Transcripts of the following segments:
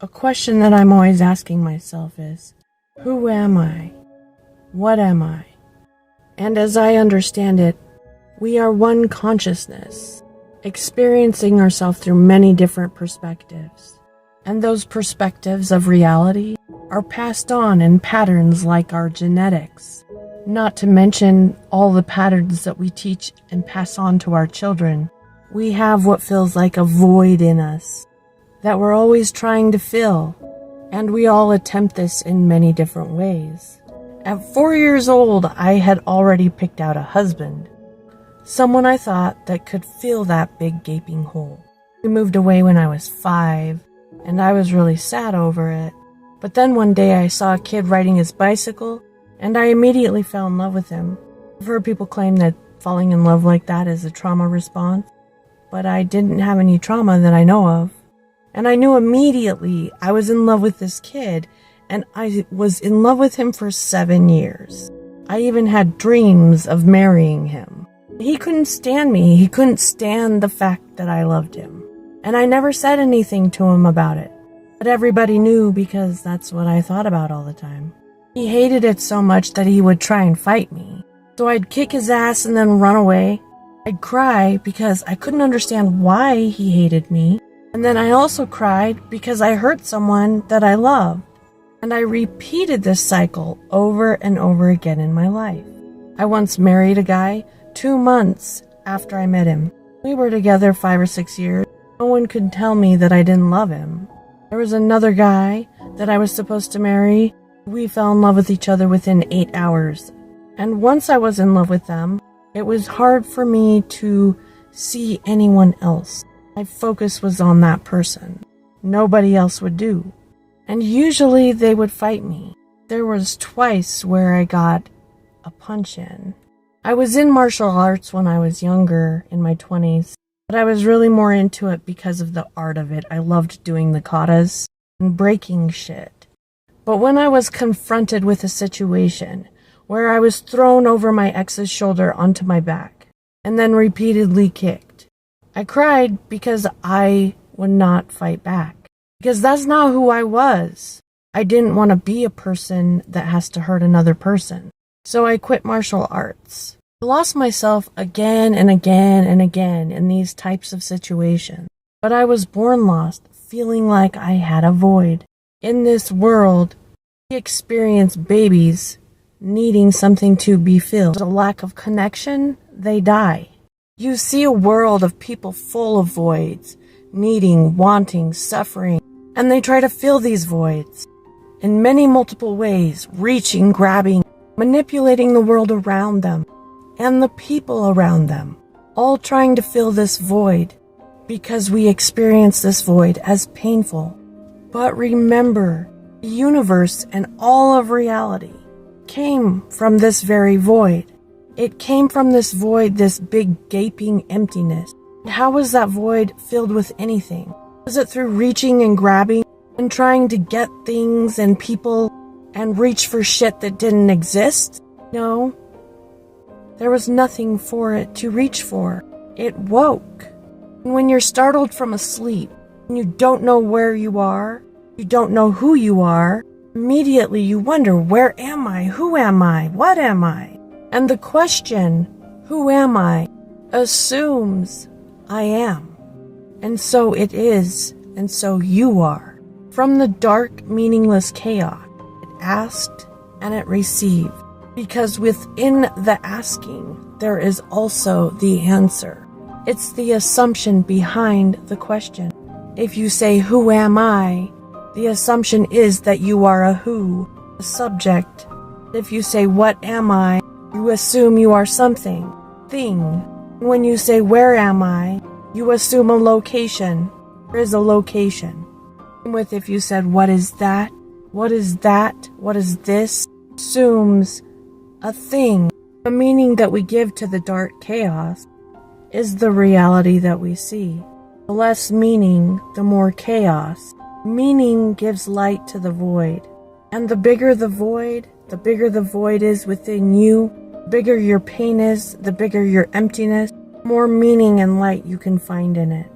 A question that I'm always asking myself is, who am I? What am I? And as I understand it, we are one consciousness, experiencing ourselves through many different perspectives. And those perspectives of reality are passed on in patterns like our genetics. Not to mention all the patterns that we teach and pass on to our children. We have what feels like a void in us that we're always trying to fill, and we all attempt this in many different ways. At 4 years old, I had already picked out a husband, someone I thought that could fill that big gaping hole. We moved away when I was 5, and I was really sad over it. But then one day I saw a kid riding his bicycle, and I immediately fell in love with him. I've heard people claim that falling in love like that is a trauma response, but I didn't have any trauma that I know of. And I knew immediately I was in love with this kid, and I was in love with him for 7 years. I even had dreams of marrying him. He couldn't stand me. He couldn't stand the fact that I loved him. And I never said anything to him about it. But everybody knew because that's what I thought about all the time. He hated it so much that he would try and fight me. So I'd kick his ass and then run away. I'd cry because I couldn't understand why he hated me. And then I also cried because I hurt someone that I loved. And I repeated this cycle over and over again in my life. I once married a guy 2 months after I met him. We were together 5 or 6 years. No one could tell me that I didn't love him. There was another guy that I was supposed to marry. We fell in love with each other within 8 hours. And once I was in love with them, it was hard for me to see anyone else. My focus was on that person. Nobody else would do. And usually they would fight me. There was twice where I got a punch in. I was in martial arts when I was younger, in my 20s, but I was really more into it because of the art of it. I loved doing the katas and breaking shit. But when I was confronted with a situation where I was thrown over my ex's shoulder onto my back and then repeatedly kicked, I cried because I would not fight back. Because that's not who I was. I didn't want to be a person that has to hurt another person. So I quit martial arts. I lost myself again and again and again in these types of situations. But I was born lost, feeling like I had a void. In this world, we experience babies needing something to be filled. A lack of connection, they die. You see a world of people full of voids, needing, wanting, suffering, and they try to fill these voids in many multiple ways, reaching, grabbing, manipulating the world around them and the people around them, all trying to fill this void because we experience this void as painful. But remember, the universe and all of reality came from this very void. It came from this void, this big gaping emptiness. How was that void filled with anything? Was it through reaching and grabbing and trying to get things and people and reach for shit that didn't exist? No. There was nothing for it to reach for. It woke. And when you're startled from a sleep, and you don't know where you are, you don't know who you are, immediately you wonder, where am I? Who am I? What am I? And the question, who am I, assumes I am. And so it is, and so you are. From the dark, meaningless chaos, it asked and it received. Because within the asking, there is also the answer. It's the assumption behind the question. If you say, who am I? The assumption is that you are a who, a subject. If you say, what am I? You assume you are something, thing. When you say, where am I? You assume a location. There is a location. With if you said, what is that? What is that? What is this? Assumes a thing. The meaning that we give to the dark chaos is the reality that we see. The less meaning, the more chaos. Meaning gives light to the void. And the bigger the void is within you, the bigger your pain is, the bigger your emptiness, more meaning and light you can find in it.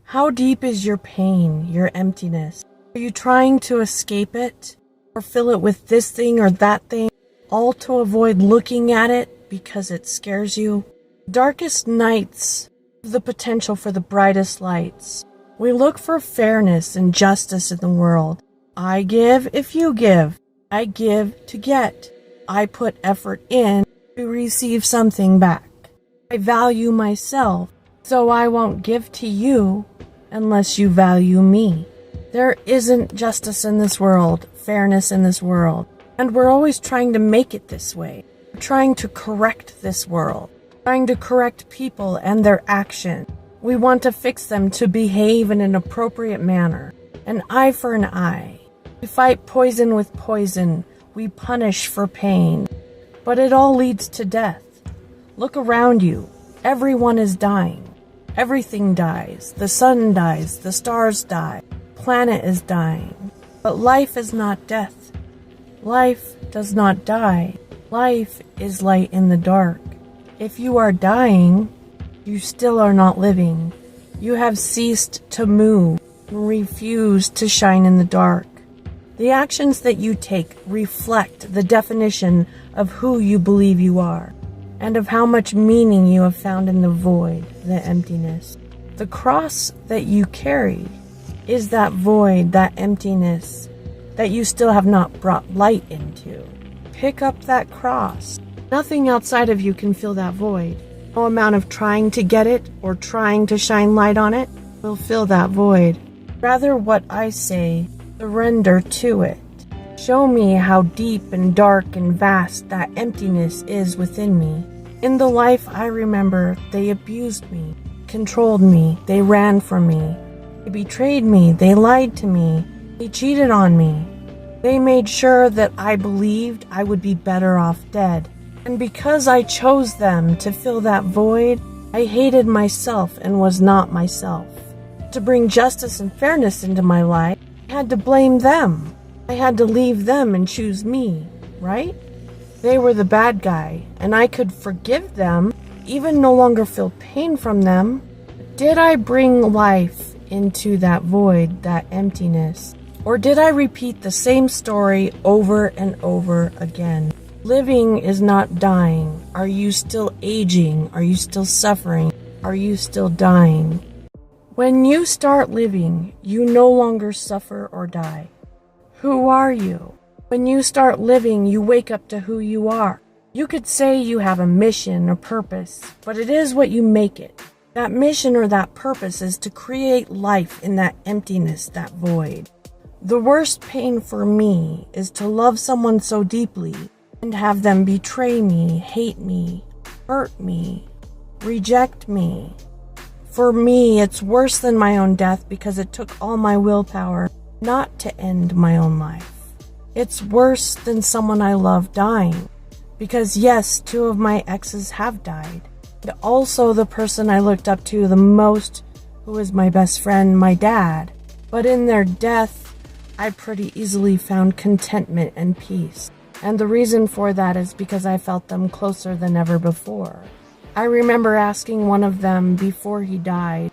How deep is your pain, your emptiness? Are you trying to escape it? Or fill it with this thing or that thing, all to avoid looking at it because it scares you? Darkest nights have the potential for the brightest lights. We look for fairness and justice in the world. I give if you give. I give to get. I put effort in to receive something back. I value myself, so I won't give to you unless you value me. There isn't justice in this world, fairness in this world, and we're always trying to make it this way. We're trying to correct this world, trying to correct people and their action. We want to fix them to behave in an appropriate manner, an eye for an eye. We fight poison with poison. We punish for pain. But it all leads to death. Look around you. Everyone is dying. Everything dies. The sun dies. The stars die. The planet is dying. But life is not death. Life does not die. Life is light in the dark. If you are dying, you still are not living. You have ceased to move and refuse to shine in the dark. The actions that you take reflect the definition of who you believe you are, and of how much meaning you have found in the void, the emptiness. The cross that you carry is that void, that emptiness, that you still have not brought light into. Pick up that cross. Nothing outside of you can fill that void. No amount of trying to get it or trying to shine light on it will fill that void. Rather, what I say, surrender to it. Show me how deep and dark and vast that emptiness is within me. In the life I remember, they abused me, controlled me, they ran from me. They betrayed me, they lied to me, they cheated on me. They made sure that I believed I would be better off dead. And because I chose them to fill that void, I hated myself and was not myself. To bring justice and fairness into my life, I had to blame them. I had to leave them and choose me, right? They were the bad guy, and I could forgive them, even no longer feel pain from them. Did I bring life into that void, that emptiness? Or did I repeat the same story over and over again? Living is not dying. Are you still aging? Are you still suffering? Are you still dying? When you start living, you no longer suffer or die. Who are you? When you start living, you wake up to who you are. You could say you have a mission or purpose, but it is what you make it. That mission or that purpose is to create life in that emptiness, that void. The worst pain for me is to love someone so deeply and have them betray me, hate me, hurt me, reject me. For me, it's worse than my own death because it took all my willpower not to end my own life. It's worse than someone I love dying because yes, 2 of my exes have died. And also the person I looked up to the most, who was my best friend, my dad. But in their death, I pretty easily found contentment and peace. And the reason for that is because I felt them closer than ever before. I remember asking one of them before he died.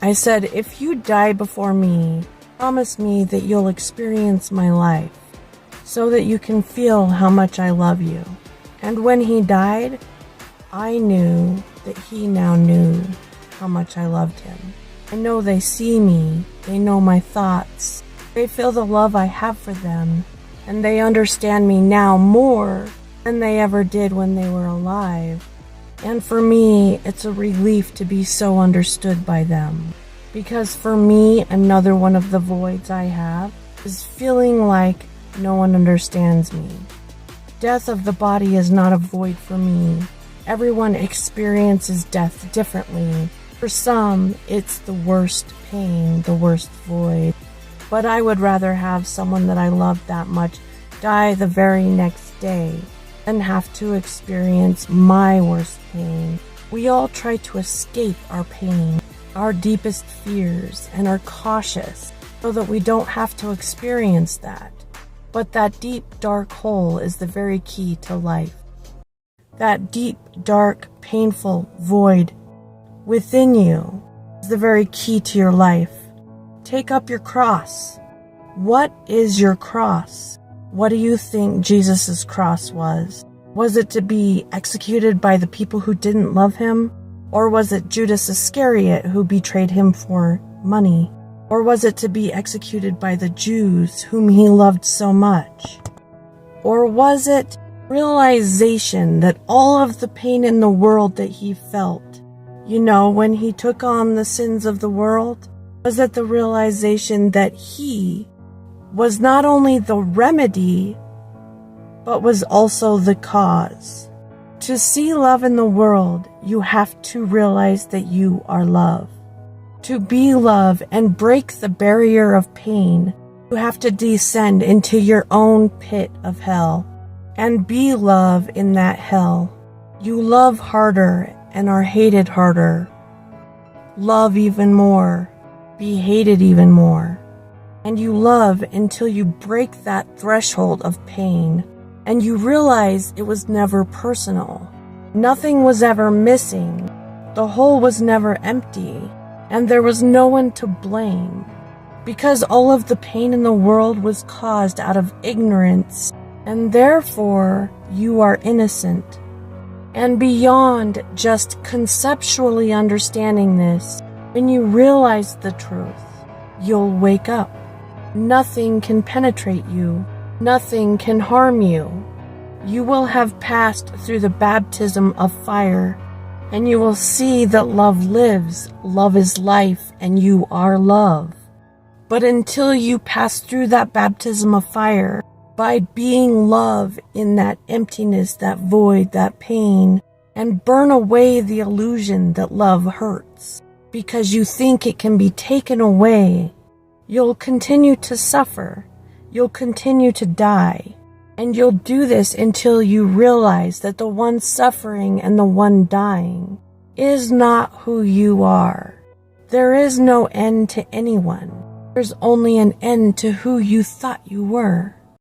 I said, if you die before me, promise me that you'll experience my life so that you can feel how much I love you. And when he died, I knew that he now knew how much I loved him. I know they see me, they know my thoughts, they feel the love I have for them, and they understand me now more than they ever did when they were alive. And for me, it's a relief to be so understood by them. Because for me, another one of the voids I have is feeling like no one understands me. Death of the body is not a void for me. Everyone experiences death differently. For some, it's the worst pain, the worst void. But I would rather have someone that I love that much die the very next day than have to experience my worst pain. We all try to escape our pain, our deepest fears, and are cautious so that we don't have to experience that. But that deep, dark hole is the very key to life. That deep, dark, painful void within you is the very key to your life. Take up your cross. What is your cross? What do you think Jesus' cross was? Was it to be executed by the people who didn't love him? Or was it Judas Iscariot who betrayed him for money? Or was it to be executed by the Jews whom he loved so much? Or was it realization that all of the pain in the world that he felt, when he took on the sins of the world, was it the realization that he was not only the remedy, but was also the cause? To see love in the world, you have to realize that you are love. To be love and break the barrier of pain, you have to descend into your own pit of hell and be love in that hell. You love harder and are hated harder. Love even more, be hated even more. And you love until you break that threshold of pain and you realize it was never personal. Nothing was ever missing. The hole was never empty. And there was no one to blame, because all of the pain in the world was caused out of ignorance, and therefore you are innocent. And beyond just conceptually understanding this, when you realize the truth, you'll wake up. Nothing can penetrate you. Nothing can harm you. You will have passed through the baptism of fire, and you will see that love lives, love is life, and you are love. But until you pass through that baptism of fire, by being love in that emptiness, that void, that pain, and burn away the illusion that love hurts, because you think it can be taken away, you'll continue to suffer, you'll continue to die. And you'll do this until you realize that the one suffering and the one dying is not who you are. There is no end to anyone. There's only an end to who you thought you were.